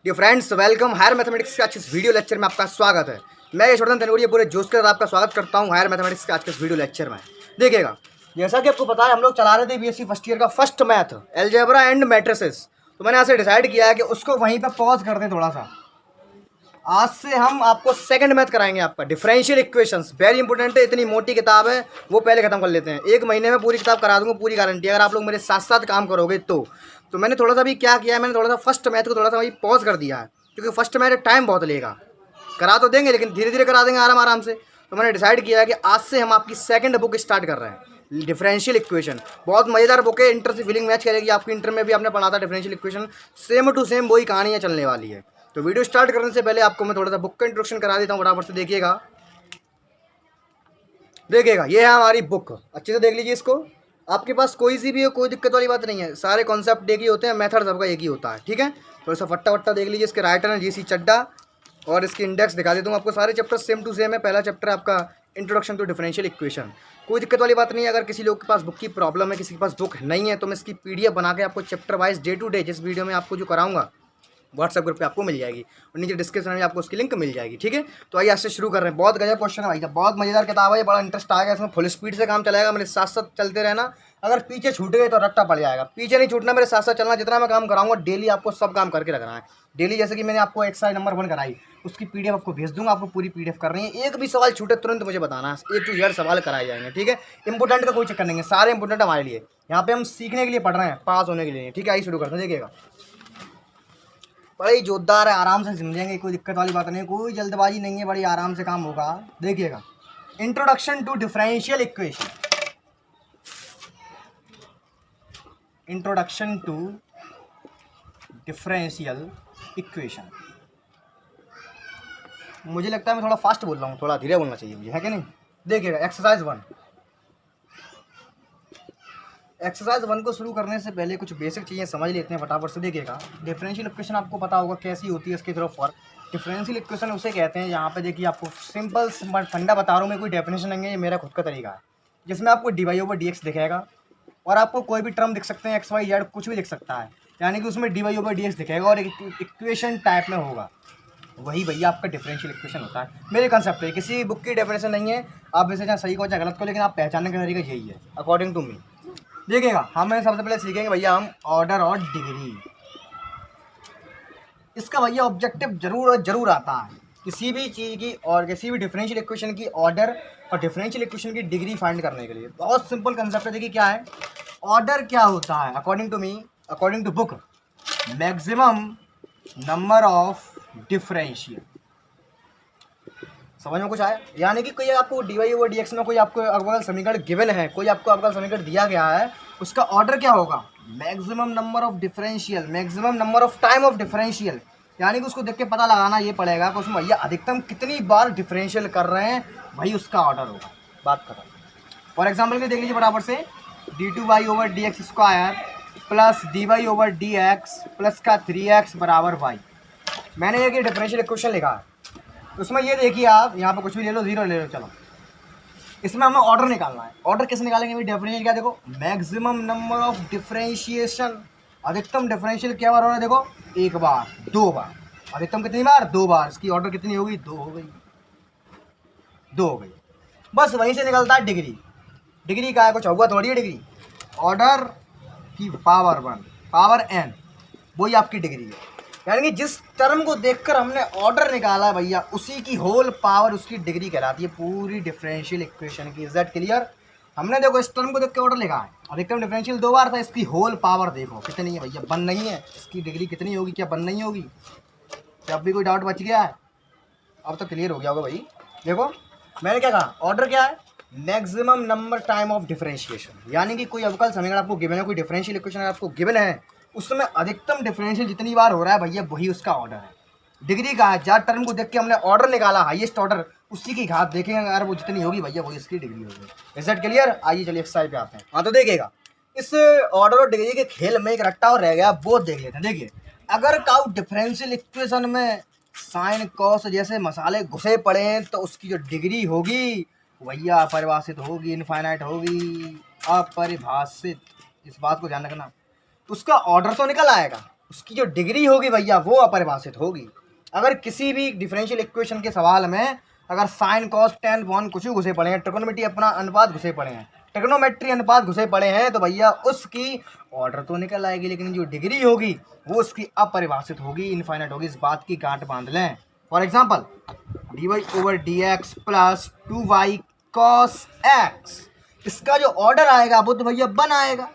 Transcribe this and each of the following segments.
Dear friends, welcome higher mathematics के आज के इस वीडियो लेक्चर में आपका स्वागत है। मैं यशवर्धन तनवरिया पूरे जोश के साथ आपका स्वागत करता हूं हायर मैथमेटिक्स के आज के इस वीडियो लेक्चर में। देखिएगा, जैसा कि आपको पता है हम लोग चला रहे थे बीएससी फर्स्ट ईयर का first math algebra and matrices. तो मैंने यहाँ से डिसाइड किया है कि उसको वहीं पर पॉज कर दें थोड़ा सा। आज से हम आपको सेकंड मैथ कराएंगे, आपका डिफरेंशियल इक्वेशंस। वेरी इंपॉर्टेंट है, इतनी मोटी किताब है वो पहले खत्म कर लेते हैं। 1 महीने में पूरी किताब करा दूंगा, पूरी गारंटी, अगर आप लोग मेरे साथ साथ काम करोगे तो मैंने थोड़ा सा भी क्या किया है, मैंने थोड़ा सा फर्स्ट मैथ को थोड़ा सा वही पॉज कर दिया है, क्योंकि फर्स्ट मैथ टाइम बहुत लेगा। करा तो देंगे लेकिन धीरे धीरे करा देंगे, आराम आराम से। तो मैंने डिसाइड किया है कि आज से हम आपकी सेकंड बुक स्टार्ट कर रहे हैं, डिफरेंशियल इक्वेशन। बहुत मज़ेदार बुक है, इंटर से फीलिंग मैच करेगी आपकी। इंटर में भी आपने पढ़ा था differential equation, same to same वही कहानियाँ चलने वाली है। तो वीडियो स्टार्ट करने से पहले आपको मैं थोड़ा सा बुक का इंट्रोडक्शन करा देता हूँ, फटाफट से देखिएगा। ये है हमारी बुक, अच्छे से देख लीजिए इसको। आपके पास कोई सी भी हो, कोई दिक्कत वाली बात नहीं है, सारे कॉन्सेप्ट एक ही होते हैं, मेथड सबका एक ही होता है, ठीक है। थोड़ा सा फट्टा वट्टा देख लीजिए। इसके राइटर हैं जीसी चड्डा, और इसकी इंडेक्स दिखा देता हूँ आपको। सारे चैप्टर सेम टू सेम है। पहला चैप्टर है आपका इंट्रोडक्शन टू डिफरेंशियल इक्वेशन। कोई दिक्कत वाली बात नहीं है। अगर किसी लोग के पास बुक की प्रॉब्लम है, किसी के पास बुक नहीं है, तो मैं इसकी पीडीएफ बना के आपको chapter wise day to day जिस वीडियो में आपको जो कराऊंगा व्हाट्सएप ग्रुप पे आपको मिल जाएगी, और नीचे डिस्क्रिप्शन में आपको उसकी लिंक मिल जाएगी, ठीक है। तो आइए आज से शुरू कर रहे हैं। बहुत गजब क्वेश्चन है भाई साहब, बहुत मजेदार किताब है, बड़ा इंटरेस्ट आएगा इसमें। फुल स्पीड से काम चलाएगा, मेरे साथ साथ चलते रहना। अगर पीछे छूट गए तो रट्टा पड़ जाएगा। पीछे नहीं छूटना, मेरे साथ साथ चलना। जितना मैं काम कराऊंगा डेली आपको सब काम करके रखना है डेली। जैसे कि मैंने आपको एक्सरसाइज नंबर 1 कराई, उसकी पीडीएफ आपको भेज दूंगा, आपको पूरी पीडीएफ करनी है। एक भी सवाल छूटे तुरंत मुझे बताना है, A to Z सवाल कराए जाएंगे, ठीक है। इंपोर्टेंट का कोई चक्कर नहीं है, सारे इंपोर्टेंट हमारे लिए। यहाँ पे हम सीखने के लिए पढ़ रहे हैं, पास होने के लिए, ठीक है। आइए शुरू करते हैं। देखिएगा, बड़ी जोरदार है, आराम से समझेंगे, कोई दिक्कत वाली बात नहीं है, कोई जल्दबाजी नहीं है, बड़ी आराम से काम होगा। देखिएगा, introduction to differential equation. Introduction to differential equation. मुझे लगता है मैं थोड़ा फास्ट बोल रहा हूँ, थोड़ा धीरे बोलना चाहिए मुझे, है कि नहीं। देखिएगा, एक्सरसाइज 1। एक्सरसाइज 1 को शुरू करने से पहले कुछ बेसिक चीज़ें समझ लेते हैं फटाफट से। देखिएगा, डिफरेंशियल इक्वेशन आपको पता होगा कैसी होती है, इसकी तरफ फॉर डिफरेंशियल इक्वेशन उसे कहते हैं। यहाँ पे देखिए, आपको सिंपल फंडा बता रहा हूँ मैं, कोई डेफिनेशन नहीं है, ये मेरा खुद का तरीका है, जिसमें आपको dy/dx दिखेगा, और आपको कोई भी टर्म दिख सकते हैं, x y z कुछ भी दिख सकता है, यानी कि उसमें dy/dx दिखेगा और इक्वेशन टाइप में होगा। वही भैया आपका डिफरेंशियल इक्वेशन होता है। मेरे कंसेप्ट है, किसी बुक की डेफिनेशन नहीं है, आप वैसे चाहे सही को चाहे गलत को, लेकिन आप पहचानने का तरीका यही है अकॉर्डिंग टू मी। देखिएगा, हमें सबसे पहले सीखेंगे भैया हम ऑर्डर और डिग्री। इसका भैया ऑब्जेक्टिव जरूर आता है किसी भी चीज़ की, और किसी भी डिफरेंशियल इक्वेशन की ऑर्डर और डिफरेंशियल इक्वेशन की डिग्री फाइंड करने के लिए। बहुत सिंपल कंसेप्ट है। देखिए क्या है ऑर्डर, क्या होता है according to me, according to book, maximum number of differential. समझ में कुछ आया? यानी कि कोई आपको dy/dx में कोई आपको अवकल समीकरण गिवन है, कोई आपको अवकल समीकरण दिया गया है, उसका ऑर्डर क्या होगा? Maximum number of differential, maximum number of time of differential. यानी कि उसको देख के पता लगाना ये पड़ेगा कि उसमें भैया अधिकतम कितनी बार डिफरेंशियल कर रहे हैं, वही उसका ऑर्डर होगा। बात खत्म। फॉर एग्जाम्पल के देख लीजिए बराबर से d2y/dx² प्लस dy/dx प्लस का 3x बराबर y। मैंने ये डिफरेंशियल इक्वेशन लिखा है, उसमें ये देखिए आप यहाँ पे कुछ भी ले लो, 0 ले लो, चलो। इसमें हमें ऑर्डर निकालना है। ऑर्डर कैसे निकालेंगे भाई? डेफिनेशन क्या, देखो, मैक्सिमम नंबर ऑफ डिफरेंशिएशन। अधिकतम डिफरेंशियल क्या बार हो रहा है? देखो, 1 बार, 2 बार। अधिकतम कितनी बार? 2 बार। इसकी ऑर्डर कितनी होगी? 2 हो गई, 2 हो गई। बस वहीं से निकलता है डिग्री। डिग्री का है, कुछ होगा थोड़ी है डिग्री। ऑर्डर की पावर 1, पावर n, वही आपकी डिग्री है। यानी कि जिस टर्म को देखकर हमने ऑर्डर निकाला है भैया, उसी की होल पावर उसकी डिग्री कहलाती है पूरी डिफरेंशियल इक्वेशन की। Is that clear? हमने देखो इस टर्म को देख के ऑर्डर लिखा है, अधिकतम डिफरेंशियल 2 बार था, इसकी होल पावर देखो कितनी है भैया, 1 नहीं है। इसकी डिग्री कितनी होगी? क्या 1 नहीं होगी? जब भी कोई डाउट बच गया है? अब तो क्लियर हो गया होगा भाई। देखो मैंने क्या कहा, ऑर्डर क्या है? Maximum number time of differentiation. यानी कि कोई अवकल समीकरण आपको गिवन है, कोई डिफरेंशियल इक्वेशन आपको गिवन है, उसमें अधिकतम डिफरेंशियल जितनी बार हो रहा है भैया, वही उसका ऑर्डर है। डिग्री का है, जहाँ टर्म को देख के हमने ऑर्डर निकाला, हाईएस्ट ऑर्डर, उसी की घात देखेंगे, अगर वो जितनी होगी भैया वही इसकी डिग्री होगी। Is that clear? आइए चलिए एक्सरसाइज पे आते हैं। हाँ तो देखिएगा, इस ऑर्डर और डिग्री के खेल में एक रट्टा और रह गया, वो देख लेते हैं। देखिए, अगर काउ डिफरेंशियल इक्वेशन में साइन कॉस जैसे मसाले घुसे पड़े हैं, तो उसकी जो डिग्री होगी भैया अपरिभाषित होगी, इनफाइनाइट होगी, अपरिभाषित। इस बात को ध्यान रखना। उसका ऑर्डर तो निकल आएगा, उसकी जो डिग्री होगी भैया वो अपरिभाषित होगी। अगर किसी भी डिफरेंशियल इक्वेशन के सवाल में अगर साइन कॉस टेन वन कुछ भी घुसे पड़े हैं, ट्रिग्नोमेट्री अपना अनुपात घुसे पड़े हैं, ट्रिग्नोमेट्री अनुपात घुसे पड़े हैं, तो भैया उसकी ऑर्डर तो निकल आएगी, लेकिन जो डिग्री होगी वो उसकी अपरिभाषित होगी, इनफाइनाइट होगी। इस बात की गांठ बांध लें। For example dy/dx plus 2y cos x, इसका जो ऑर्डर आएगा वो तो भैया 1 आएगा,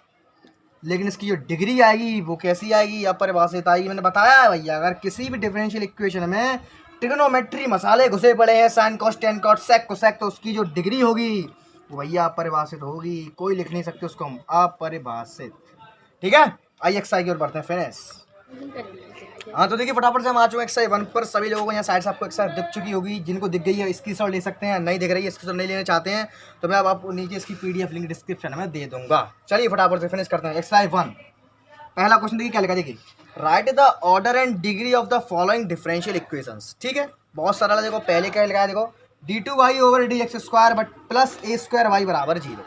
लेकिन इसकी जो डिग्री आएगी वो कैसी आएगी? अपरिभाषित आएगी। मैंने बताया है भैया, अगर किसी भी डिफरेंशियल इक्वेशन में ट्रिग्नोमेट्री मसाले घुसे पड़े हैं, sine cos tan cot sec cosec, तो उसकी जो डिग्री होगी वो भैया अपरिभाषित होगी, कोई लिख नहीं सकते उसको हम अपरिभाषित। ठीक है, आई एक्सरसाइज की ओर बढ़ते हैं। फिनिश। हाँ तो देखिए फटाफट से हम आ चुके हैं एक्सरसाइज 1 पर। सभी लोगों को यहाँ साइड से आपको एक्सरसाइज दिख चुकी होगी, जिनको दिख गई है स्क्रीनशॉट ले सकते हैं, नहीं दिख रही है स्क्रीनशॉट नहीं लेना चाहते हैं तो मैं अब आपको नीचे इसकी पीडीएफ लिंक डिस्क्रिप्शन में दे दूंगा। चलिए फटाफट से फिनिश करते हैं एक्सरसाइज 1। पहला क्वेश्चन देखिए क्या लिखा, देखिए right the order and degree of the following differential equations. ठीक है, बहुत सरल है। देखो पहले क्या लिखा है, देखो d2y/dx² but plus a² y बराबर 0।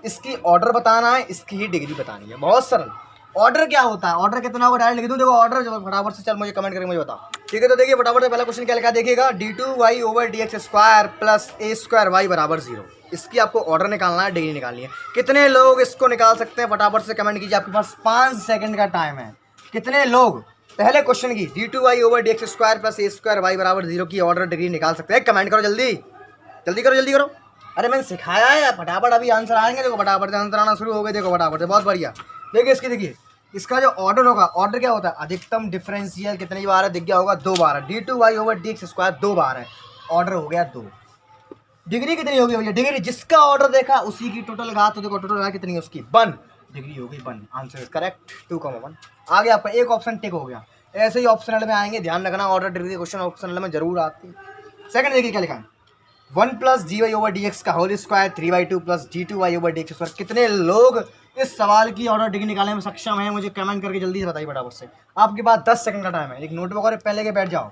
इसकी ऑर्डर बताना है, इसकी ही डिग्री बतानी है, बहुत सरल। ऑर्डर क्या होता है, ऑर्डर कितना होगा डायरेक्ट लिख दूं। देखो ऑर्डर जो फटाफट से चल मुझे कमेंट करके मुझे बताओ। ठीक है, तो देखिए फटाफट से पहला क्वेश्चन क्या लिखा देखिएगा, d2y/dx² प्लस a² y बराबर 0। इसकी आपको ऑर्डर निकालना है, डिग्री निकालनी है। कितने लोग इसको निकाल सकते हैं फटाफट से कमेंट कीजिए, आपके पास 5 सेकंड का टाइम है। कितने लोग पहले क्वेश्चन की d2y/dx² प्लस a² y बराबर 0 की ऑर्डर डिग्री निकाल सकते हैं? कमेंट करो जल्दी, जल्दी करो जल्दी करो। अरे मैंने सिखाया है, फटाफट अभी आंसर आएंगे। देखो फटाफट से आंसर आना शुरू हो गए, देखो फटाफट से, बहुत बढ़िया। देखिए इसकी, देखिए इसका जो ऑर्डर होगा, ऑर्डर क्या होता है, अधिकतम डिफरेंशियल कितनी बार है, दिख गया होगा 2 बार है। d2y/dx² 2 बार है, ऑर्डर हो गया 2। डिग्री कितनी होगी भैया, डिग्री जिसका ऑर्डर देखा उसी की टोटल घात, तो देखो टोटल घात कितनी है उसकी 1, डिग्री होगी 1। Answer is correct, 2,1। आगे आपका एक ऑप्शन टिक हो गया। ऐसे ही ऑप्शनल में आएंगे, ध्यान रखना ऑर्डर डिग्री क्वेश्चन ऑप्शनल में जरूर आती है। सेकंड देखिए क्या लिखा है, 1 प्लस dy/dx का होल स्क्वायर 3/2 प्लस d2y/dx²। कितने लोग इस सवाल की ऑर्डर डिग्री निकालने में सक्षम है, मुझे कमेंट करके जल्दी से बताइए फटाफट से। आपके पास 10 सेकंड का टाइम है, एक नोटबुक और पहले के बैठ जाओ,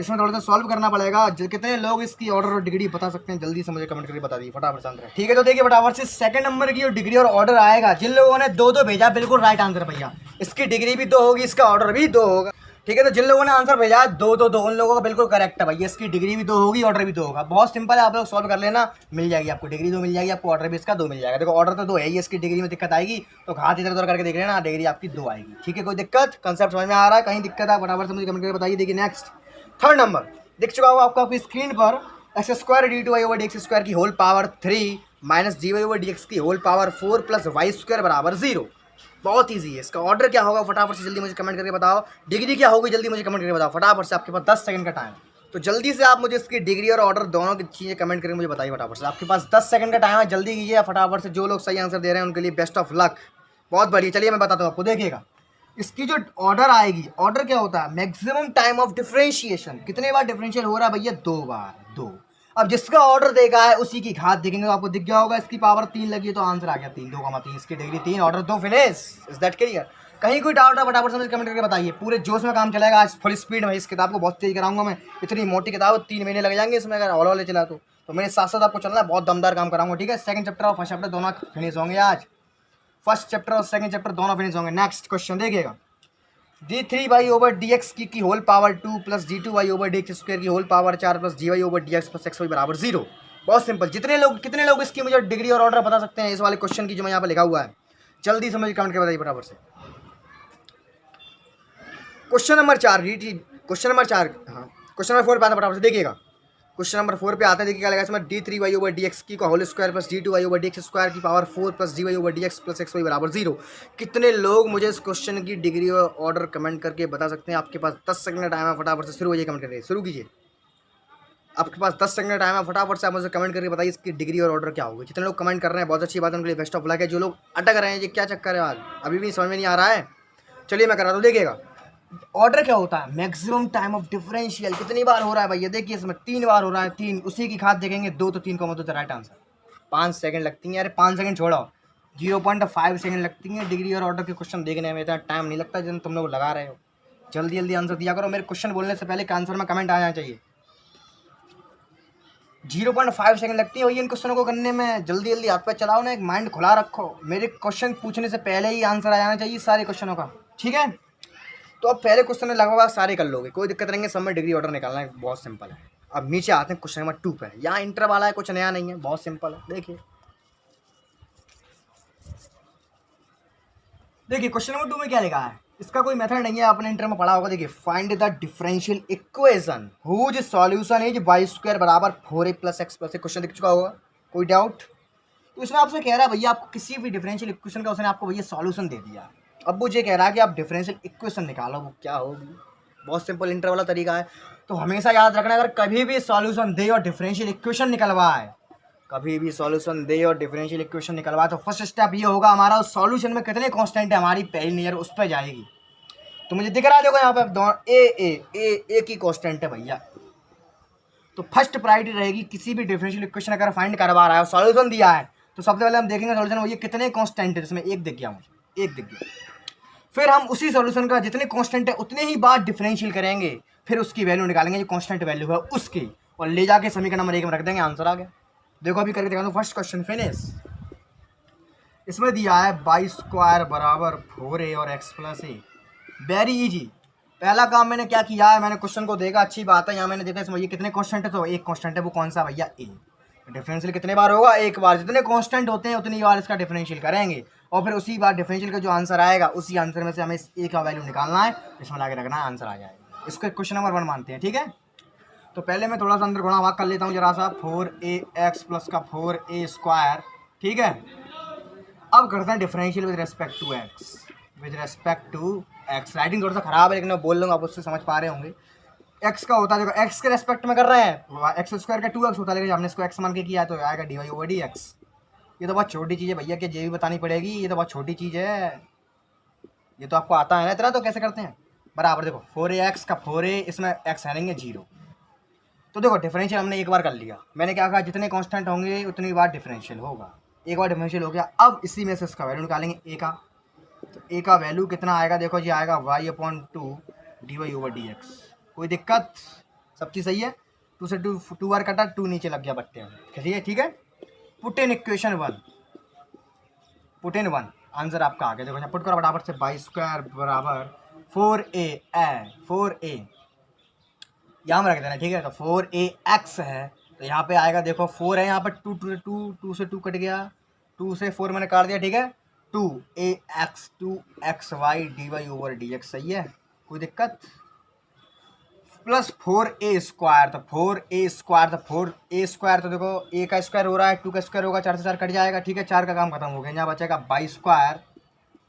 इसमें थोड़ा सा सॉल्व करना पड़ेगा। कितने लोग इसकी ऑर्डर और डिग्री बता सकते हैं, जल्दी से मुझे कमेंट करके बता दीजिए फटाफट से आंसर। ठीक है, तो देखिए फटाफट से सेकंड नंबर की जो डिग्री और ऑर्डर आएगा, जिन लोगों ने 2-2 भेजा बिल्कुल राइट आंसर भैया। इसकी डिग्री भी 2 होगी, इसका ऑर्डर भी 2 होगा। ठीक है, तो जिन लोगों ने आंसर भेजा 2-2-2 उन लोगों का बिल्कुल करेक्ट है भैया। इसकी डिग्री भी 2 होगी, ऑर्डर भी 2 होगा। बहुत सिंपल है, आप लोग सॉल्व कर लेना, मिल जाएगी आपको डिग्री 2 मिल जाएगी, आपको ऑर्डर भी इसका 2 मिल जाएगा। देखो ऑर्डर तो 2 है ही, इसकी डिग्री में दिक्कत आएगी तो घात इधर उधर करके देख लेना, डिग्री आपकी 2 आएगी। ठीक है, कोई दिक्कत, कंसेप्ट समझ में आ रहा है, कहीं दिक्कत है फटाफट से मुझे कमेंट करके बताइए। देखिए नेक्स्ट थर्ड नंबर दिख चुका होगा आपको आपकी स्क्रीन पर, x² d2y/dx² की होल पावर 3 माइनस dy/dx की होल पावर 4 प्लस y² बराबर 0। बहुत ईजी है। इसका ऑर्डर क्या होगा फटाफट से जल्दी मुझे कमेंट करके बताओ। डिग्री क्या होगी जल्दी मुझे कमेंट करके बताओ फटाफट से, आपके पास 10 सेकंड का टाइम है। तो जल्दी से आप मुझे इसकी डिग्री और ऑर्डर दोनों की चीज़ें कमेंट करके मुझे बताइए फटाफट से। आपके पास 10 सेकंड का टाइम है, जल्दी कीजिए फटाफट से। जो लोग सही आंसर दे रहे हैं उनके लिए बेस्ट ऑफ लक, बहुत बढ़िया। चलिए मैं बताता हूँ आपको, देखिएगा इसकी जो ऑर्डर आएगी, ऑर्डर क्या होता है, मैक्सिमम टाइम ऑफ डिफरेंशिएशन। कितने बार डिफरेंशियल हो रहा है भैया, 2 बार, 2। अब जिसका ऑर्डर देखा है उसी की घात देखेंगे तो आपको दिख गया होगा, इसकी पावर 3 लगी है तो आंसर आ गया 3, 2,3। इसकी degree 3, order 2, finish. Is that clear? कहीं कोई डाउट है फटाफट से मुझे कमेंट करके बताइए। पूरे जोश में काम चलेगा आज, फुल स्पीड में। इस किताब को बहुत तेज कराऊंगा मैं, इतनी मोटी किताब, 3 महीने लग जाएंगे इसमें अगर हौले चला तो मेरे साथ साथ आपको चलना है, बहुत दमदार काम कराऊंगा। ठीक है, सेकंड चैप्टर और फर्स्ट चैप्टर दोनों फिनिश होंगे आज, फर्स्ट चैप्टर और सेकंड चैप्टर दोनों फिनिश होंगे। नेक्स्ट क्वेश्चन देखिएगा, d3y/dx की होल पावर 2 प्लस d2y/dx² की whole power 4 plus dy/dx plus xy बराबर 0। बहुत सिंपल। कितने लोग इसकी मुझे डिग्री और ऑर्डर बता सकते हैं इस वाले क्वेश्चन की जो मैं यहाँ पर लिखा हुआ है, जल्दी से मुझे कमेंट करके बताइए फटाफट से। क्वेश्चन नंबर 4, क्वेश्चन नंबर 4, हाँ क्वेश्चन नंबर 4 पे आता है फटाफट से, देखिएगा क्वेश्चन नंबर 4 पे आते हैं। देखिए क्या लगा इसमें, d3y/dx की होल स्क्वायर प्लस d2y/dx² की power 4 plus dy/dx plus xy बराबर 0। कितने लोग मुझे इस क्वेश्चन की डिग्री और ऑर्डर कमेंट करके बता सकते हैं? आपके पास 10 सेकंड का टाइम है, फटाफट से शुरू हो जाइए, कमेंट करके शुरू कीजिए। आपके पास 10 सेकंड का टाइम है, फटाफट से आप मुझे कमेंट करके बताइए इसकी डिग्री और ऑर्डर क्या होगी। जितने लोग कमेंट कर रहे हैं बहुत अच्छी बात है, उनके लिए बेस्ट ऑफ लक है। जो लोग अटक रहे हैं ये क्या चक्कर है आज, अभी भी समझ में नहीं आ रहा है, चलिए मैं करा दूँ। देखिएगा ऑर्डर क्या होता है, मैक्सिमम टाइम ऑफ डिफरेंशियल। कितनी बार हो रहा है भैया, देखिए इसमें 3 बार हो रहा है, 3 उसी की घात देखेंगे 2 तो 3 को मतलब राइट आंसर। 5 सेकंड लगती हैं, अरे 5 सेकंड छोड़ो, 0.5 सेकंड लगती हैं डिग्री और ऑर्डर के क्वेश्चन देखने में। इतना टाइम नहीं लगता जिन तुम लोग लगा रहे हो। जल्दी जल्दी आंसर दिया करो, मेरे क्वेश्चन बोलने से पहले के आंसर में कमेंट आ जाना चाहिए। 0.5 सेकंड लगती है भैया इन क्वेश्चनों को करने में। जल्दी जल्दी हाथ पे चलाओ ना, एक माइंड खुला रखो। मेरे क्वेश्चन पूछने से पहले ही आंसर आ जाना चाहिए सारे क्वेश्चनों का, ठीक है। तो अब पहले क्वेश्चन में लगभग सारे कर लोगे, कोई दिक्कत नहीं है, सब में डिग्री ऑर्डर निकालना है, बहुत सिंपल है। अब नीचे आते हैं क्वेश्चन नंबर 2 पे। यहाँ इंटर वाला है, कुछ नया नहीं है, बहुत सिंपल है। देखिए क्वेश्चन नंबर 2 में क्या लिखा है, इसका कोई मेथड नहीं है, आपने इंटर में पढ़ा होगा। देखिए find the differential equation whose solution is y² बराबर 4a + x + क्वेश्चन दिख चुका होगा, कोई डाउट? तो इसमें आपसे कह रहा है भैया आपको किसी भी डिफरेंशियल इक्वेशन का उसने आपको भैया सॉल्यूशन दे दिया। अब मुझे कह रहा है कि आप डिफरेंशियल इक्वेशन निकालो, वो क्या होगी। बहुत सिंपल इंटर वाला तरीका है। तो हमेशा याद रखना, अगर कभी भी सॉल्यूशन दे और डिफरेंशियल इक्वेशन निकलवाए, कभी भी सॉल्यूशन दे और डिफरेंशियल इक्वेशन निकलवाए, तो फर्स्ट स्टेप ये होगा हमारा उस सॉल्यूशन में कितने कांस्टेंट है, हमारी पहली नियर उस पर जाएगी। तो मुझे दिख रहा है देखो यहाँ पे ए की कांस्टेंट है भैया। तो फर्स्ट प्रायोरिटी रहेगी किसी भी डिफरेंशियल इक्वेशन अगर फाइंड करवा रहा है, सॉल्यूशन दिया है, तो सबसे पहले हम देखेंगे सॉल्यूशन वो ये कितने कांस्टेंट है। इसमें एक दिख गया मुझे, एक दिख गया। फिर हम उसी सॉल्यूशन का जितने कांस्टेंट है उतने ही बार डिफरेंशियल करेंगे, फिर उसकी वैल्यू निकालेंगे जो कांस्टेंट वैल्यू है उसकी, और ले जाके समीकरण नंबर 1 में रख देंगे, आंसर आ गया। देखो अभी करके दिखा दो। First question finish. इसमें दिया है y² बराबर 4a और x + a। Very easy. पहला काम मैंने क्या किया है, मैंने क्वेश्चन को देखा, अच्छी बात है। यहाँ मैंने देखा इसमें ये कितने कांस्टेंट है, तो एक कांस्टेंट है, वो कौन सा भैया, a। डिफरेंशियल कितने बार होगा, एक बार। जितने कांस्टेंट होते हैं उतनी बार इसका डिफरेंशियल करेंगे, और फिर उसी बार डिफरेंशियल का जो आंसर आएगा उसी आंसर में से हमें इस a का वैल्यू निकालना है, इसमें ला के रखना है, आंसर आ जाएगा। इसको क्वेश्चन नंबर 1 मानते हैं, ठीक है। तो पहले मैं थोड़ा सा अंदर घुमा भाग कर लेता हूँ जरा सा। 4ax + का 4a², ठीक है। अब करते हैं differential with respect to x. Writing थोड़ा सा खराब है लेकिन मैं बोल लूँगा, आप उससे समझ पा रहे होंगे। एक्स का होता है, देखो एक्स के रेस्पेक्ट में कर रहे हैं, x² का 2x होता है, लेकिन हमने इसको x मान के किया है तो आएगा dy/dx। ये तो बहुत छोटी चीज़ है भैया, कि ये भी बतानी पड़ेगी, ये तो बहुत छोटी चीज़ है, ये तो आपको आता है ना इतना। तो कैसे करते हैं, बराबर देखो 4ax का 4a, इसमें x है 0। तो देखो डिफरेंशियल हमने एक बार कर लिया। मैंने क्या कहा, जितने कांस्टेंट होंगे उतनी बार डिफरेंशियल होगा। एक बार डिफरेंशियल हो गया, अब इसी में से इसका वैल्यू निकालेंगे a का। तो a का वैल्यू कितना आएगा, देखो जी आएगा y/2 dy/dx। कोई दिक्कत, सब चीज़ सही है। 2 से 2 बार कटा, 2 नीचे लग गया बट्टे में, चलिए ठीक है। Put in equation 1, put in 1, answer आपका आ गया। देखो पुट करो बराबर से y² बराबर 4a यहाँ में रख देना, ठीक है। तो 4ax है, तो यहाँ पे आएगा देखो 4 है, यहाँ पर 2 से 2 कट गया, 2 से 4 मैंने काट दिया, ठीक है। 2ax 2xy dy/dx, सही है, कोई दिक्कत। प्लस 4a², तो 4a² तो देखो a का स्क्वायर हो रहा है, 2 का स्क्वायर होगा, 4 से 4 कट जाएगा, ठीक है। 4 का काम खत्म हो गया, यहाँ बचेगा y²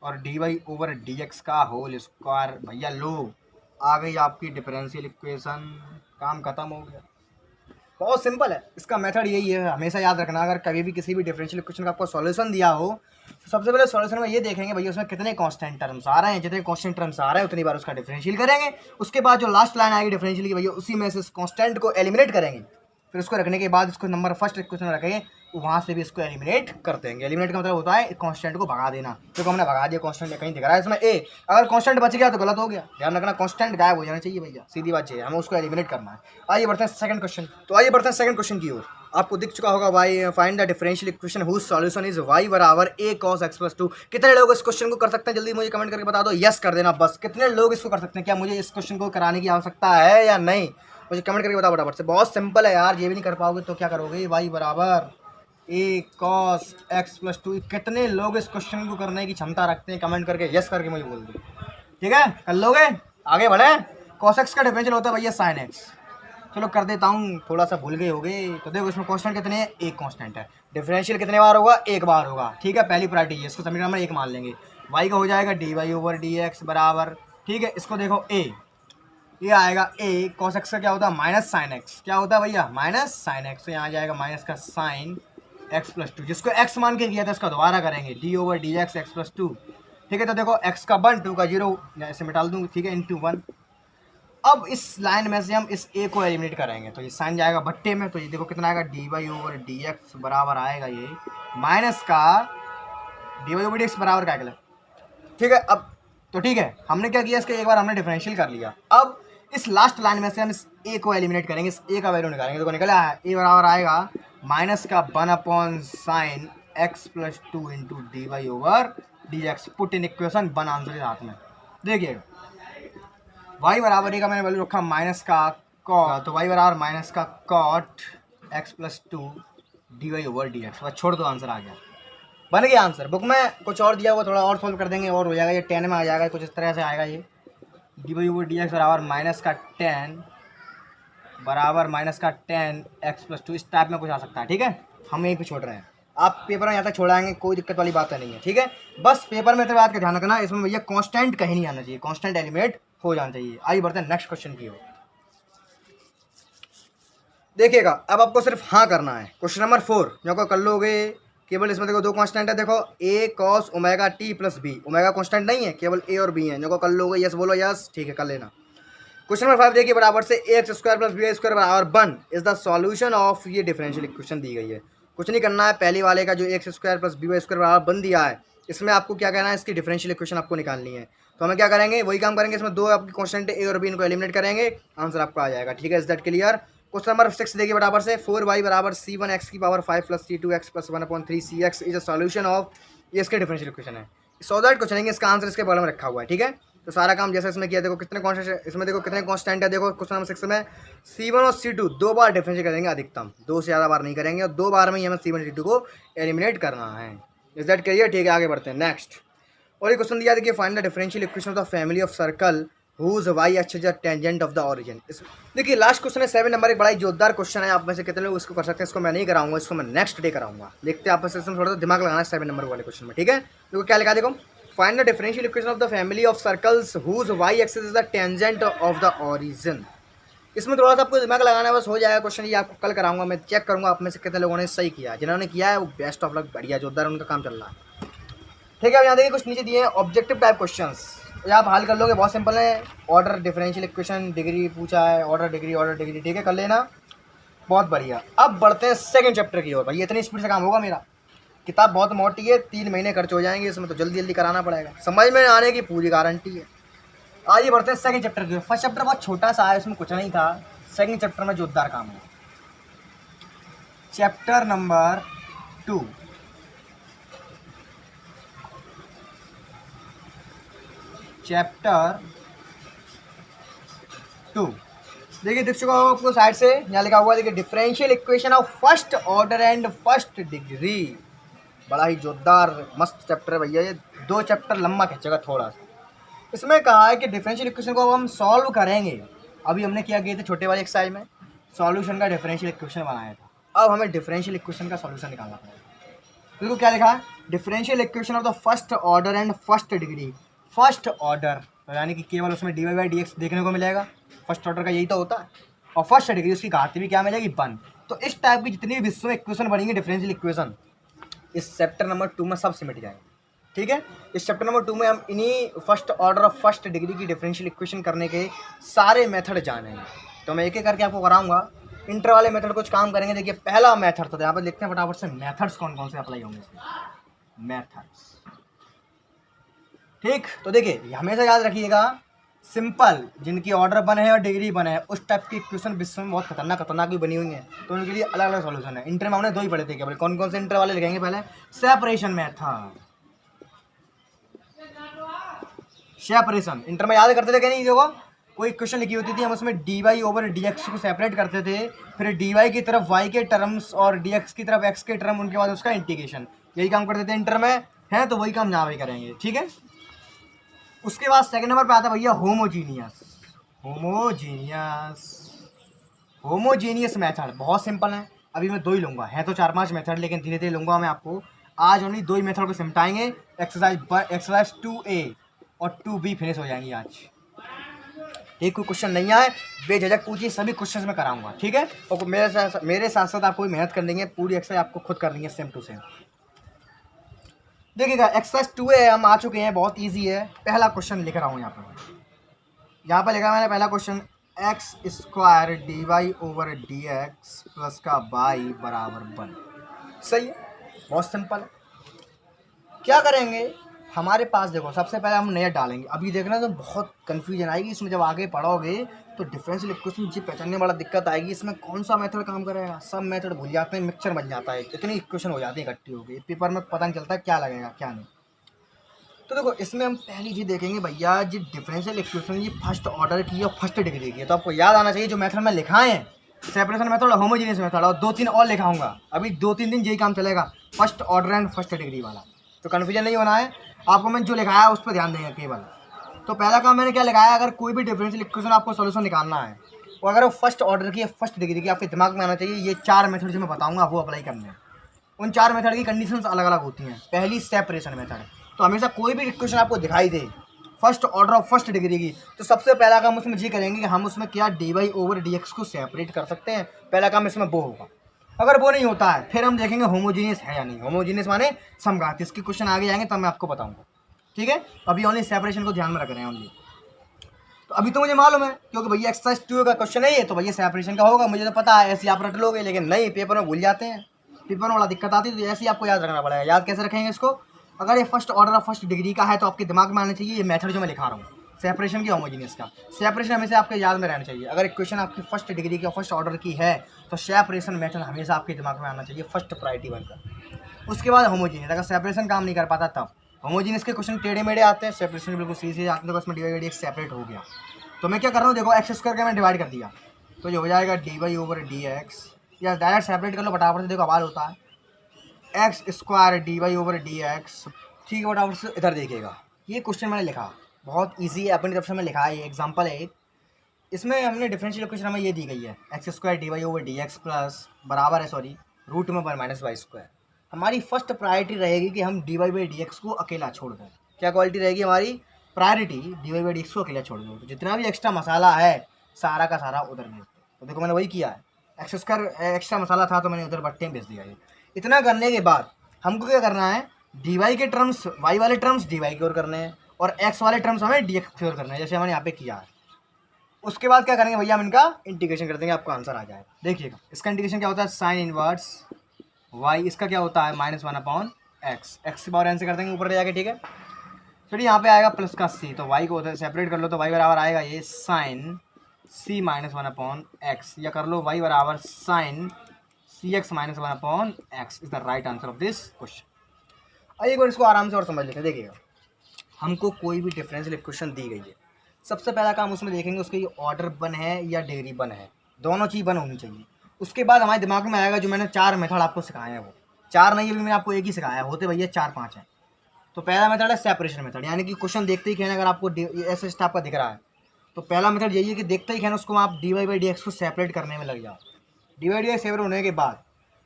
और dy/dx का होल स्क्वायर। भैया लो आ गई आपकी डिफरेंशियल इक्वेशन, काम खत्म हो गया। बहुत सिंपल है, इसका मेथड यही है, हमेशा याद रखना। अगर कभी भी किसी भी डिफरेंशियल इक्वेशन का आपको सॉल्यूशन दिया हो, तो सबसे पहले सॉल्यूशन में ये देखेंगे भैया उसमें कितने कांस्टेंट टर्म्स आ रहे हैं, जितने कांस्टेंट टर्म्स आ रहे हैं उतनी बार उसका डिफरेंशियल करेंगे। उसके बाद जो लास्ट लाइन आएगी डिफरेंशियल की भैया, उसी में से कांस्टेंट को एलिमिनेट करेंगे। फिर उसको रखने के बाद इसको नंबर फर्स्ट इक्वेशन में रखेंगे, वहाँ से भी इसको एलिमिनेट कर देंगे। एलिमिनेट का मतलब होता है कांस्टेंट को भगा देना। तो हमने भगा दिया, कांस्टेंट कहीं दिख रहा है इसमें ए, अगर कांस्टेंट बच गया तो गलत हो गया, ध्यान रखना, कांस्टेंट गायब हो जाना चाहिए भैया, सीधी बात है, हमें उसको एलिमिनेट करना है। आइए बढ़ते हैं सेकंड क्वेश्चन। तो आइए बढ़ते हैं सेकंड क्वेश्चन की ओर। आपको दिख चुका होगा y find the differential equation whose solution is y बराबर a cos x + 2। कितने लोग इस क्वेश्चन को कर सकते हैं, जल्दी मुझे कमेंट करके बता दो, यस कर देना बस। कितने लोग इसको कर सकते हैं, क्या मुझे इस क्वेश्चन को कराने की आवश्यकता है या नहीं, मुझे कमेंट करके बताओ फटाफट से। बहुत सिंपल है यार, ये भी नहीं कर पाओगे तो क्या करोगे, y बराबर a cos x + 2। कितने लोग इस क्वेश्चन को करने की क्षमता रखते हैं, कमेंट करके यस करके मुझे बोल दो, ठीक है। कर लोगे, आगे बढ़े। cos x का डिफरेंशियल होता है भैया sin x। चलो कर देता हूँ, थोड़ा सा भूल गए होगे। तो देखो इसमें कांस्टेंट कितने हैं, एक कांस्टेंट है। डिफरेंशियल कितने बार होगा, एक बार होगा, ठीक है। पहली प्रायोरिटी है, इसको समीकरण नंबर 1 मान लेंगे। y का हो जाएगा dy/dx बराबर, ठीक है। इसको देखो a, ये आएगा a cos x का क्या होता है, माइनस साइन x। क्या होता है भैया, माइनस साइन x। तो यहाँ आ जाएगा माइनस का साइन x + 2, जिसको x मान के किया था इसका दोबारा करेंगे, d/dx x + 2, ठीक है। तो देखो x का 1, 2 का 0, ऐसे मिटा दूँगी, ठीक है, इंटू 1। अब इस लाइन में से हम इस a को एलिमिनेट करेंगे, तो ये साइन जाएगा भट्टे में। तो ये देखो कितना आएगा, dy/dx बराबर आएगा ये माइनस का dy/dx बराबर क्या है, ठीक है। अब तो ठीक है, हमने क्या किया, इसका एक बार हमने डिफरेंशियल कर लिया। अब इस लास्ट लाइन में से हम इस a को एलिमिनेट करेंगे, इस a का वैल्यू निकालेंगे। तो निकला है a बराबर आएगा माइनस का 1/sin x + 2 into dy/dx। Put in equation 1 answer के साथ में। देखिएगा y बराबर का मैंने वैल्यू रखा माइनस का कॉट, तो y बराबर माइनस का cot x plus two d y over d x. बस छोड़ दो, आंसर आ गया, बन गया आंसर। बुक में कुछ और दिया हुआ, थोड़ा और सॉल्व कर देंगे और हो जाएगा, ये 10 में आ जाएगा, कुछ इस तरह से आएगा ये। D y over d x बराबर माइनस का 10 बराबर माइनस का 10 x प्लस टू, इस टाइप में कुछ आ सकता है। ठीक है, हम यहीं पे छोड़ रहे हैं, आप पेपर में यहाँ तक छोड़ाएंगे, कोई दिक्कत वाली बात नहीं है। ठीक है, बस पेपर में तो बात का ध्यान रखना, इसमें भैया कांस्टेंट कहीं नहीं आना चाहिए, कांस्टेंट एलिमिनेट हो जाना चाहिए। आइए बढ़ते हैं नेक्स्ट क्वेश्चन की ओर। देखिएगा, अब आपको सिर्फ हाँ करना है। क्वेश्चन नंबर 4 जो को कर लोगे, केवल इसमें देखो दो कांस्टेंट है, देखो a cos omega t plus b, omega constant नहीं है, केवल a और b है। जो को कर लोगे यस बोलो यस, ठीक है कर लेना। क्वेश्चन नंबर 5 देखिए, बराबर से x square plus b square बराबर 1 इज द सॉल्यूशन ऑफ, ये डिफरेंशियल इक्वेशन दी गई है। कुछ नहीं करना है, पहले वाले का जो x square plus b square बराबर 1 दिया है, इसमें आपको क्या कहना है, इसकी डिफरेंशियल इक्वेशन आपको निकालनी है। तो हमें क्या करेंगे, वही काम करेंगे, इसमें दो आपकी कांस्टेंट ए और बी, इनको एलिमिनेट करेंगे, आंसर आपका आ जाएगा। ठीक है, is that clear. Question number 6 देखिए, बराबर से 4y बराबर c1 x की power 5 plus c2 x plus 1/3 cx is a solution of, ये इसके डिफरेंशियल इक्वेशन है। सो दैट कुछ नहीं, इसका आंसर इसके बगल में रखा हुआ है। ठीक है, तो सारा काम जैसे इसमें किया, देखो कितने कांस्टेंट, इसमें देखो कितने कांस्टेंट है। देखो क्वेश्चन नंबर 6 में c1 और c2 दो बार डिफरेंशिएट करेंगे अधिकतम, दो से ज़्यादा बार नहीं करेंगे, और दो बार में ही हमें c1 c2 को एलिमिनेट करना है। Is that clear. ठीक है, आगे बढ़ते हैं नेक्स्ट। और ये क्वेश्चन दिया, देखिए find the differential equation of the family of circle whose y x is the tangent of the origin. देखिए लास्ट क्वेश्चन है 7 नंबर, एक बड़ा ही जोरदार क्वेश्चन है। आप में से कितने लोग इसको कर सकते हैं, इसको मैं नहीं कराऊंगा, इसको मैं नेक्स्ट डे कराऊंगा। देखते हैं आप में से, थोड़ा सा दिमाग लगाना है 7 नंबर वाले क्वेश्चन में। ठीक है, देखो क्या लिखा, देखो find the differential equation of the family of circles whose y axis is the tangent of the origin. इसमें थोड़ा सा आपको दिमाग लगाना है, बस हो जाएगा क्वेश्चन। ये आपको कल कराऊंगा, मैं चेक करूंगा आप में से कितने लोगों ने सही किया। जिन्होंने किया है वो बेस्ट ऑफ लक, बढ़िया जोरदार उनका काम चल रहा है। ठीक है, अब यहाँ देखिए कुछ नीचे दिए हैं ऑब्जेक्टिव टाइप क्वेश्चंस, ये आप हल कर लोगे, बहुत सिंपल है। ऑर्डर डिफरेंशियल इक्वेशन डिग्री पूछा है, ऑर्डर डिग्री, ठीक है कर लेना, बहुत बढ़िया। अब बढ़ते हैं सेकंड चैप्टर की ओर। भाई इतनी स्पीड से काम होगा मेरा, किताब बहुत मोटी है, 3 महीने खर्च हो जाएंगे इसमें, तो जल्दी जल्दी कराना पड़ेगा, समझ में आने की पूरी गारंटी है। आइए बढ़ते हैं सेकंड चैप्टर की ओर। फर्स्ट चैप्टर बहुत छोटा सा है, इसमें कुछ नहीं था, सेकंड चैप्टर में जोरदार काम है। चैप्टर नंबर 2, चैप्टर 2 देखिए, दिख चुका होगा आपको साइड से, यहाँ लिखा हुआ है देखिए, differential equation of first order and first degree. बड़ा ही जोरदार मस्त चैप्टर है भैया ये, 2 चैप्टर लंबा खींचेगा थोड़ा सा। इसमें कहा है कि डिफरेंशियल इक्वेशन को अब हम सॉल्व करेंगे। अभी हमने क्या किए थे छोटे वाले एक्सरसाइज में, सॉल्यूशन का डिफरेंशियल इक्वेशन बनाया था, अब हमें डिफरेंशियल इक्वेशन का सॉल्यूशन निकालना पड़ेगा। देखो क्या लिखा है, differential equation of the first order and first degree. First order तो यानी कि केवल उसमें d y by d x देखने को मिलेगा, फर्स्ट ऑर्डर का यही तो होता है, और फर्स्ट डिग्री उसकी घाती भी क्या मिलेगी 1। तो इस टाइप की जितनी विश्व इक्वेशन बनेंगी डिफरेंशियल इक्वेशन, इस चैप्टर नंबर 2 में सब सिमट जाएंगे। ठीक है, इस चैप्टर नंबर 2 में हम इन्हीं first order of first degree की डिफरेंशियल इक्वेशन करने के सारे मेथड जानेंगे। तो मैं एक एक करके आपको कराऊंगा। इंटर वाले मेथड कुछ काम करेंगे। देखिए पहला मेथड, तो यहाँ पर देखते हैं फटाफट से मेथड्स कौन कौन से अप्लाई होंगे इसमें, मेथड्स। ठीक, तो देखिए हमेशा याद रखिएगा, सिंपल जिनकी ऑर्डर बने हैं और डिग्री बने हैं उस टाइप की इक्वेशन विश्व में बहुत खतरनाक भी बनी हुई हैं, तो उनके लिए अलग अलग सॉल्यूशन है। इंटर में हमने 2 ही पढ़े थे केवल, कौन कौन से इंटर वाले लिखेंगे पहले, सेपरेशन मेथड, सेपरेशन इंटर में याद करते थे क्या नहीं, देखो कोई इक्वेशन लिखी होती थी, हम उसमें d y over d x को सेपरेट करते थे, फिर डी वाई की तरफ वाई के टर्म्स और डी एक्स की तरफ एक्स के टर्म, उनके बाद उसका इंटीग्रेशन, यही काम करते थे इंटर में, है तो वही काम यहाँ भी करेंगे। ठीक है, उसके बाद सेकंड नंबर पे आता है भैया होमोजीनियस। होमोजीनियस मेथड बहुत सिंपल है, अभी मैं 2 ही लूँगा, है तो 4-5 मेथड लेकिन धीरे धीरे लूँगा मैं आपको। आज ओनली 2 ही मेथड को सिमटाएंगे, एक्सरसाइज 2A और 2B फिनिश हो जाएंगी आज। एक कोई क्वेश्चन नहीं आए बेझिझक पूछिए, सभी क्वेश्चन में कराऊंगा। ठीक है, और मेरे साथ साथ आपको भी मेहनत करनी है, पूरी एक्सरसाइज आपको खुद करनी है सेम टू सेम। देखिएगा एक्सरसाइज 2A हम आ चुके हैं, बहुत इजी है। पहला क्वेश्चन लिख रहा हूँ यहाँ पर लिखा मैंने पहला question, x square d y over d x plus का वाई बराबर 1। सही है, बहुत सिंपल है। क्या करेंगे, हमारे पास देखो सबसे पहले हम नया डालेंगे। अभी देखना तो बहुत कन्फ्यूजन आएगी इसमें, जब आगे पढ़ोगे तो डिफरेंशियल इक्वेशन मुझे पहचानने वाला दिक्कत आएगी, इसमें कौन सा मेथड काम करेगा, सब मेथड भूल जाते हैं, मिक्सचर बन जाता है, इतनी इक्वेशन हो जाती है इकट्ठी हो गई, पेपर में पता नहीं चलता क्या लगेगा क्या नहीं। तो देखो इसमें हम पहली चीज़ देखेंगे भैया, जी डिफरेंशियल इक्वेशन ये फर्स्ट ऑर्डर की और फर्स्ट डिग्री की है। तो आपको याद आना चाहिए जो मेथड में लिखाए हैं, सेपरेशन मेथड और होमोजीनियस मेथड, और 2-3 और लिखाऊंगा। अभी 2-3 दिन यही काम चलेगा, first order and first degree वाला। तो कन्फ्यूजन नहीं होना है आपको, मैंने जो लिखाया है उस पर ध्यान देंगे केवल। तो पहला काम मैंने क्या लिखाया, अगर कोई भी डिफरेंशियल इक्वेशन आपको सोल्यूशन निकालना है और अगर वो फर्स्ट ऑर्डर की है फर्स्ट डिग्री की, आपके दिमाग में आना चाहिए ये 4 मेथड जो मैं बताऊंगा वो अप्लाई करने हैं। उन 4 मेथड की कंडीशंस अलग अलग होती हैं। पहली सेपरेशन मेथड, तो हमेशा कोई भी इक्वेशन आपको दिखाई दे first order of first degree की, तो सबसे पहला काम उसमें ये करेंगे कि हम उसमें क्या dy ओवर dx को सेपरेट कर सकते हैं। पहला काम इसमें वो होगा। अगर वो नहीं होता है फिर हम देखेंगे होमोजीनियस है या नहीं। होमोजीनियस माने समघात, इसके क्वेश्चन आगे जाएंगे तब मैं आपको बताऊंगा, ठीक है। अभी ओनली सेपरेशन को ध्यान में रख रहे हैं ओनली। तो अभी तो मुझे मालूम है क्योंकि भैया एक्सरसाइज 2 का क्वेश्चन है ये, तो भैया सेपरेशन का होगा, मुझे तो पता है, ऐसे आप रट लोगे। लेकिन नहीं, पेपर में भूल जाते हैं, पेपर में बड़ा दिक्कत आती है, तो ऐसे ही आपको याद रखना पड़ेगा। याद कैसे रखेंगे इसको, अगर ये first order of first degree का है तो आपके दिमाग में आना चाहिए ये मेथड जो मैं लिखा रहा हूँ, सेपरेशन की होमोजीनियस का। सेपरेशन हमेशा आपके याद में रहना चाहिए। अगर इक्वेशन आपकी फर्स्ट डिग्री की फर्स्ट ऑर्डर की है तो सेपरेशन मेथड हमेशा आपके दिमाग में आना चाहिए फर्स्ट प्रायोरिटी बनकर। उसके बाद होमोजीनियस, अगर सेपरेशन काम नहीं कर पाता तब होमोजीनियस के क्वेश्चन टेढ़े मेढ़े आते हैं, सेपरेशन बिल्कुल सीधे आते हैं। तो उसमें dy dx सेपरेट हो गया, तो मैं क्या कर रहा हूँ, देखो एक्स स्क्वायर का मैं डिवाइड कर दिया, तो ये हो जाएगा dy ओवर dx, या डायरेक्ट सेपरेट कर लो फटाफट से, देखो आवाज़ होता है x square dy over dx, ठीक है। फटाफट से इधर देखिएगा, ये क्वेश्चन मैंने लिखा बहुत इजी है, अपनी तरफ से मैं लिखा है, ये एग्जांपल है एक। इसमें हमने डिफरेंशियल इक्वेशन हमें ये दी गई है x square dy over dx plus बराबर है सॉरी रूट में माइनस वाई स्क्वायर। हमारी फर्स्ट प्रायोरिटी रहेगी कि हम dy बाई dx को अकेला छोड़ दें। क्या क्वालिटी रहेगी हमारी प्रायोरिटी, dy बाई dx को अकेला छोड़ दो, तो जितना भी एक्स्ट्रा मसाला है सारा का सारा उधर भेज दो। तो देखो मैंने वही किया है, एक्स स्क्वायर एक्स्ट्रा मसाला था तो मैंने उधर बट्टे में भेज दिया। ये इतना करने के बाद हमको क्या करना है, dy के टर्म्स y वाले टर्म्स dy की ओर करने हैं और x वाले टर्म्स हमें dx की ओर करना है, जैसे हमने यहाँ पे किया है। उसके बाद क्या करेंगे भैया, हम इनका इंटीग्रेशन कर देंगे, आपका आंसर आ जाएगा। देखिएगा इसका इंटीग्रेशन क्या होता है, साइन इनवर्स y, इसका क्या होता है -1/x, x की पावर n से कर देंगे ऊपर ले जाके, ठीक है। फिर यहाँ पे आएगा प्लस का c, तो y को सेपरेट कर लो तो y बराबर आएगा ये साइन c -1/x, या कर लो y बराबर sine cx -1/x is the right answer of this question. एक बार इसको आराम से और समझ लेते हैं। देखिएगा हमको कोई भी डिफरेंशियल इक्वेशन दी गई है, सबसे पहला काम उसमें देखेंगे उसके ऑर्डर वन है या डिग्री वन है, दोनों चीज़ वन होनी चाहिए। उसके बाद हमारे दिमाग में आएगा जो मैंने 4 मेथड आपको सिखाए हैं, वो 4 नहीं अभी मैंने आपको एक ही सिखाया है, होते भैया 4-5 हैं। तो पहला मेथड है सेपरेशन मेथड, यानी कि क्वेश्चन देखते ही कहना, अगर आपको ऐसे स्टेप का दिख रहा है तो पहला मेथड यही है कि देखते ही कहना उसको आप dy बाई dx को सेपरेट करने में लग जाओ। dy बाई dx सेपरेट होने के बाद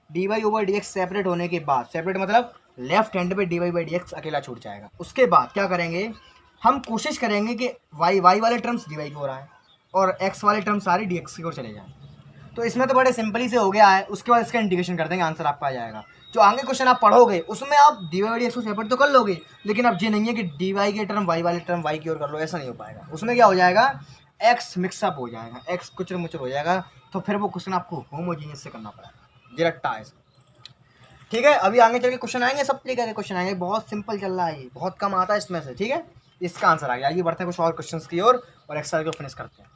dy ओवर dx सेपरेट होने के बाद, सेपरेट मतलब लेफ्ट हैंड पे dy बाई dx अकेला छूट जाएगा। उसके बाद क्या करेंगे, हम कोशिश करेंगे कि y वाले टर्म्स dy की ओर आए और x वाले टर्म्स सारे dx की ओर चले जाएँ। तो इसमें तो बड़े सिंपली से हो गया है। उसके बाद इसका इंटीग्रेशन कर देंगे, आंसर आपका आ जाएगा। जो आगे क्वेश्चन आप पढ़ोगे उसमें आप dy बाई dx को सेपरेट तो कर लोगे, लेकिन अब ये नहीं है कि dy के टर्म y वाले टर्म y की ओर कर लो, ऐसा नहीं हो पाएगा। उसमें क्या हो जाएगा, x मिक्सअप हो जाएगा, x कुचर मुचर हो जाएगा, तो फिर वो क्वेश्चन आपको होमोजीनियस से करना पड़ेगा, ये रट्टा है। ठीक है, अभी आगे चल के क्वेश्चन आएंगे, सब तरीके के क्वेश्चन आएंगे, बहुत सिंपल चल रहा है, बहुत कम आता है इसमें से, ठीक है। इसका आंसर आ गया। आइए बढ़ते हैं कुछ और क्वेश्चंस की ओर और एक्सरसाइज को फिनिश करते हैं।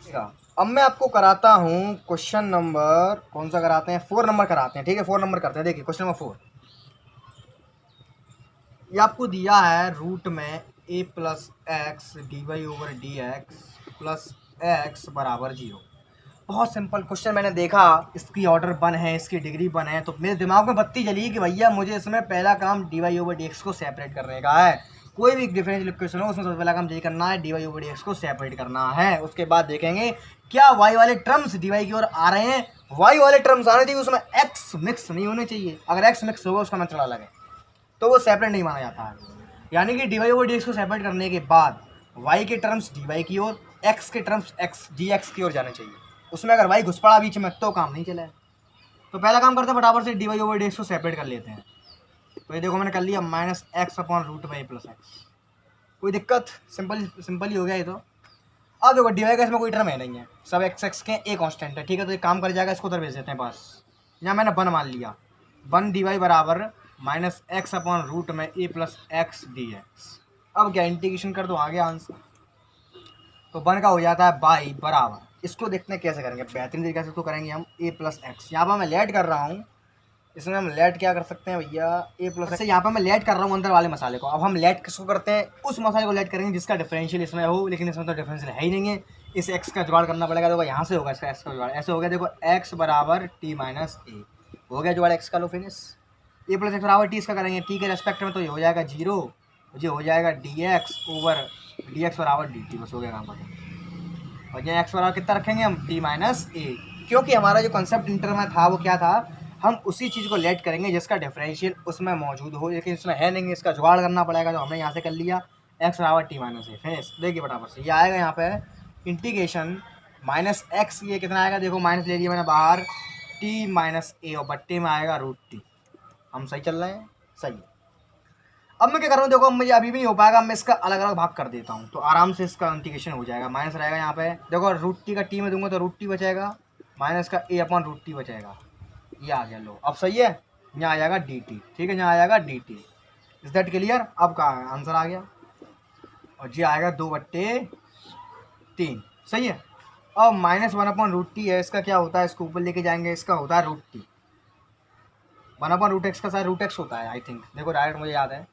ठीक है, अब मैं आपको कराता हूँ क्वेश्चन नंबर, कौन सा कराते हैं, 4 नंबर कराते हैं, ठीक है। 4 नंबर करते हैं। देखिए क्वेश्चन नंबर 4, ये आपको दिया है रूट में a plus x dy over dx plus x बराबर 0। बहुत सिंपल क्वेश्चन, मैंने देखा इसकी ऑर्डर वन है, इसकी डिग्री वन है, तो मेरे दिमाग में बत्ती जली कि भैया मुझे इसमें पहला काम dy ओवर dx को सेपरेट करने का है। कोई भी डिफरेंशियल इक्वेशन हो उसमें सबसे पहला काम यही करना है, dy ओवर dx को सेपरेट करना है। उसके बाद देखेंगे क्या y वाले टर्म्स dy की ओर आ रहे हैं, y वाले टर्म्स आने चाहिए, उसमें x मिक्स नहीं होने चाहिए। अगर x मिक्स होगा उसका मतलब अलग है, तो वो सेपरेट नहीं माना जाता है। यानी कि dy ओवर dx को सेपरेट करने के बाद y के टर्म्स dy की ओर, x के टर्म्स x dx की ओर जाने चाहिए। उसमें अगर y घुस पड़ा बीच में तो काम नहीं चला है। तो पहला काम करते हैं फटाफट से dy ओवर dx को सेपरेट कर लेते हैं। तो ये देखो मैंने कर लिया -x/√y प्लस x, कोई दिक्कत, सिंपल ही हो गया ये तो। अब देखो dy का इसमें कोई टर्म है नहीं है, सब x के एक कांस्टेंट है, ठीक है। तो एक काम कर जाएगा, इसको उधर भेज देते हैं बस। यहाँ मैंने 1 मान लिया, 1 dy बराबर -x/√a प्लस x dx। अब क्या इंटीग्रेशन कर दो, आ गया आंसर। तो 1 का हो जाता है बाई बराबर, इसको देखते हैं कैसे करेंगे, बेहतरीन तरीके से तो करेंगे हम a प्लस एक्स। यहाँ पर मैं लेट कर रहा हूँ इसमें हम लेट क्या कर सकते हैं भैया, ए प्लस एक्स। यहाँ पर मैं लेट कर रहा हूँ अंदर वाले मसाले को। अब हम लेट किसको करते हैं, उस मसाले को लेट करेंगे जिसका डिफरेंशियल इसमें हो, लेकिन इसमें तो डिफरेंशियल है ही नहीं है। इस एक्स का जुगाड़ करना पड़ेगा। देखो यहाँ से होगा इसका एक्स का जुगाड़, ऐसे हो गया। देखो एक्स बराबर टी माइनस ए, हो गया जुगाड़ एक्स का। लो फिनिश। ए प्लस एक्स बराबर टी इसका करेंगे, टी के रेस्पेक्ट में तो ये हो जाएगा 0, ये हो जाएगा D x over d x बराबर डी टी, बस हो गया काम खत्म। और ये एक्स बराबर कितना रखेंगे हम, टी माइनस ए, क्योंकि हमारा जो कंसेप्ट इंटर में था वो क्या था, हम उसी चीज़ को लेट करेंगे जिसका डिफरेंशियल उसमें मौजूद हो, लेकिन इसमें है नहीं, इसका जुगाड़ करना पड़ेगा। तो हमने यहाँ से कर लिया एक्स बराबर टी माइनस ए, फिनिश। देखिए फटाफट से ये आएगा यहाँ पे इंटीग्रेशन माइनस एक्स, ये कितना आएगा, देखो माइनस ले लिया मैंने बाहर, टी माइनस ए और बट्टे में आएगा रूट टी। हम सही चल रहे हैं, सही है। अब मैं क्या कर रहा हूँ, देखो मुझे अभी भी नहीं हो पाएगा, मैं इसका अलग अलग भाग कर देता हूँ तो आराम से इसका इंटीग्रेशन हो जाएगा। माइनस रहेगा यहाँ पे, देखो रूट टी का टी में दूंगा तो रूट टी बचेगा, माइनस का ए अपॉन रूट टी बचेगा, ये आ गया। लो अब सही है, यहाँ आ जाएगा डी टी, ठीक है, यहाँ आ जाएगा D T. Is that clear? अब का आंसर आ गया और ये आएगा 2/3, सही है। अब माइनस 1 अपॉन रूट टी है, इसका क्या होता है, इसको ऊपर लेके जाएंगे, इसका होता है root t. 1 upon root x का शायद रूट एक्स होता है आई थिंक, देखो डायरेक्ट मुझे याद है।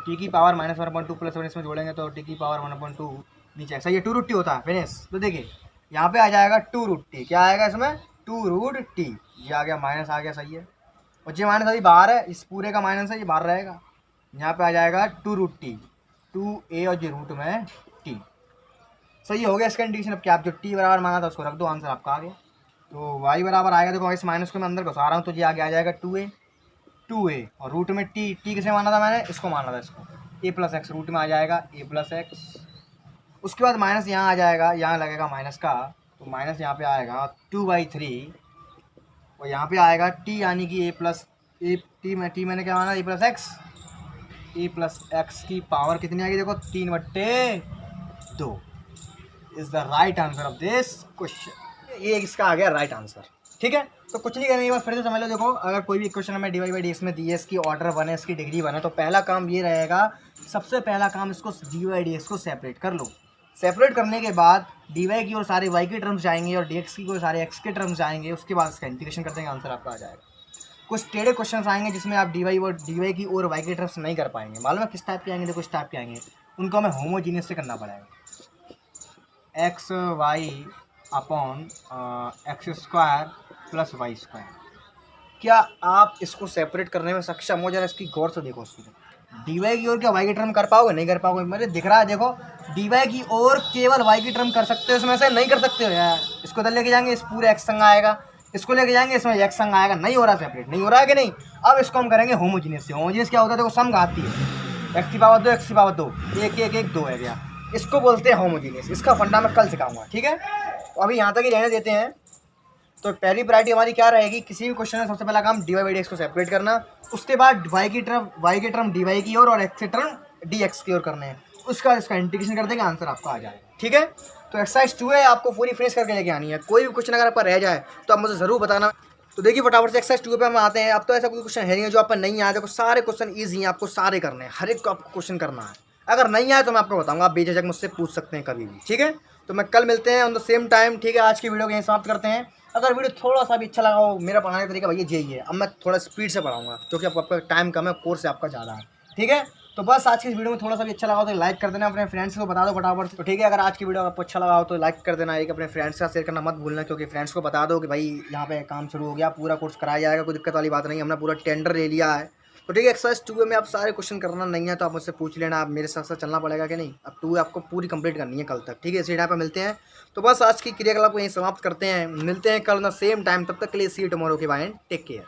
टी की पावर माइनस 1/2 प्लस 1 इसमें जोड़ेंगे तो टी की पावर 1/2 नीचे, सही है, 2 रूट टी होता है, फिनिश। तो देखिए यहाँ पे आ जाएगा 2 रूट टी, क्या आएगा इसमें, 2 रूट टी, ये आ गया, माइनस आ गया, सही है। और ये माइनस अभी बाहर है, इस पूरे का माइनस है, ये बाहर रहेगा। यहाँ पे आ जाएगा 2 रूट टी, 2a और ये रूट में टी, सही हो गया इसका इंटीग्रेशन। अब क्या, आप जो टी बराबर मांगा था उसको रख दो, आंसर आपका आ गया। तो y बराबर आएगा, देखो इस माइनस को मैं अंदर घुसा रहा हूँ तो ये आगे आ जाएगा 2a और रूट में टी, टी किसे माना था मैंने, इसको माना था, इसको a प्लस एक्स, रूट में आ जाएगा a प्लस एक्स। उसके बाद माइनस यहाँ आ जाएगा, यहाँ लगेगा माइनस का, तो माइनस यहाँ पे आएगा 2/3 और यहाँ पे आएगा टी, यानी कि a प्लस ए टी में, टी मैंने क्या माना, a प्लस एक्स की पावर कितनी आएगी, देखो 3/2 is the right answer of this question. ये इसका आ गया राइट आंसर, ठीक है। तो कुछ नहीं करने के बाद फिर से समझ लो, देखो अगर कोई भी क्वेश्चन हमें d y by d x में दी है, इसकी ऑर्डर 1 है, इसकी डिग्री 1 है, तो पहला काम ये रहेगा, सबसे पहला काम इसको डी वाई डी एक्स को सेपरेट कर लो। सेपरेट करने के बाद डी वाई की और सारे वाई के टर्म्स जाएंगे और डी एक्स की और सारे एक्स के टर्म्स जाएंगे, उसके बाद इसका इंटीग्रेशन कर देंगे, आंसर आपका आ जाएगा। कुछ टेढ़े क्वेश्चन आएंगे जिसमें आप डी वाई की और वाई के टर्म्स नहीं कर पाएंगे, मालूम है किस टाइप के आएंगे, देखो इस टाइप के आएंगे, उनको हमें होमोजीनियस से करना पड़ेगा। X y upon x square plus y square, क्या आप इसको सेपरेट करने में सक्षम हो? जरा इसकी गौर से देखो, उसको डी वाई की ओर क्या वाई की टर्म कर पाओगे, नहीं कर पाओगे, मुझे दिख रहा है। देखो डी वाई की ओर केवल वाई की टर्म कर सकते हो, इसमें से नहीं कर सकते हो यार। इसको इधर लेके जाएंगे, इस पूरे एक्स संग आएगा, इसको लेके जाएंगे, इसमें एक्स संग आएगा, नहीं हो रहा सेपरेट, नहीं हो रहा है कि नहीं। अब इसको हम करेंगे होमोजीनियस से। होमोजीनियस क्या होता है, देखो सम घाती है, एक्स की पावर 2 एक्स की पावर 2, 1 1 1 2 है गया, इसको बोलते हैं होमोजीनियस। इसका फंडा मैं कल सिखाऊंगा, ठीक है। तो अभी यहाँ तक ही रहने देते हैं। तो पहली प्रायोरिटी हमारी क्या रहेगी, किसी भी क्वेश्चन में सबसे पहला काम d y by d x को सेपरेट करना, उसके बाद वाई के टर्म डी वाई की ओर और एक्स के टर्म डी एक्स की ओर करने हैं, उसका इसका इंटीग्रेशन कर देंगे, आंसर आपका आ जाएगा, ठीक है। तो एक्सरसाइज 2 है, आपको पूरी फिनिश करके लेके आनी है। कोई भी क्वेश्चन अगर आपका रह जाए तो आप मुझे ज़रूर बताना। तो देखिए फटाफट से एक्सरसाइज 2 पे हम आते हैं। अब तो ऐसा कोई क्वेश्चन है नहीं है जो आपको नहीं आया, देखो सारे क्वेश्चन ईजी हैं, आपको सारे करने हैं, हर एक को आपको क्वेश्चन करना है। अगर नहीं आया तो मैं आपको बताऊंगा, आप बेझिझक मुझसे पूछ सकते हैं कभी भी, ठीक है। तो मैं कल मिलते हैं ऑन द सेम टाइम, ठीक है। आज की वीडियो को यहीं समाप्त करते हैं। अगर वीडियो थोड़ा सा भी अच्छा लगा हो, मेरा पढ़ाने का तरीका भैया यही है, अब मैं थोड़ा स्पीड से पढ़ाऊंगा क्योंकि आपका टाइम कम है, कोर्स आपका ज़्यादा है, ठीक है। तो बस आज की इस वीडियो में थोड़ा सा भी अच्छा लगा हो तो लाइक कर देना, अपने फ्रेंड्स को बता दो फटाफट। तो ठीक है, अगर आज की वीडियो आपको अच्छा लगा हो तो लाइक कर देना, एक अपने फ्रेंड्स का शेयर करना मत भूलना, क्योंकि फ्रेंड्स को बता दो कि भाई यहाँ पे काम शुरू हो गया, पूरा कोर्स कराया जाएगा, कोई दिक्कत वाली बात नहीं, हमने पूरा टेंडर ले लिया है। तो ठीक है, एक्सरसाइज 2 में आप सारे क्वेश्चन करना नहीं है तो आप मुझसे पूछ लेना, आप मेरे साथ साथ चलना पड़ेगा कि नहीं। अब 2 आपको पूरी कंप्लीट करनी है कल तक, ठीक है। इसी टाइम पर मिलते हैं। तो बस आज की क्रियाकलाप को यहीं समाप्त करते हैं, मिलते हैं कल ना सेम टाइम, तब तक के लिए सी यू टुमारो के बाय, टेक केयर।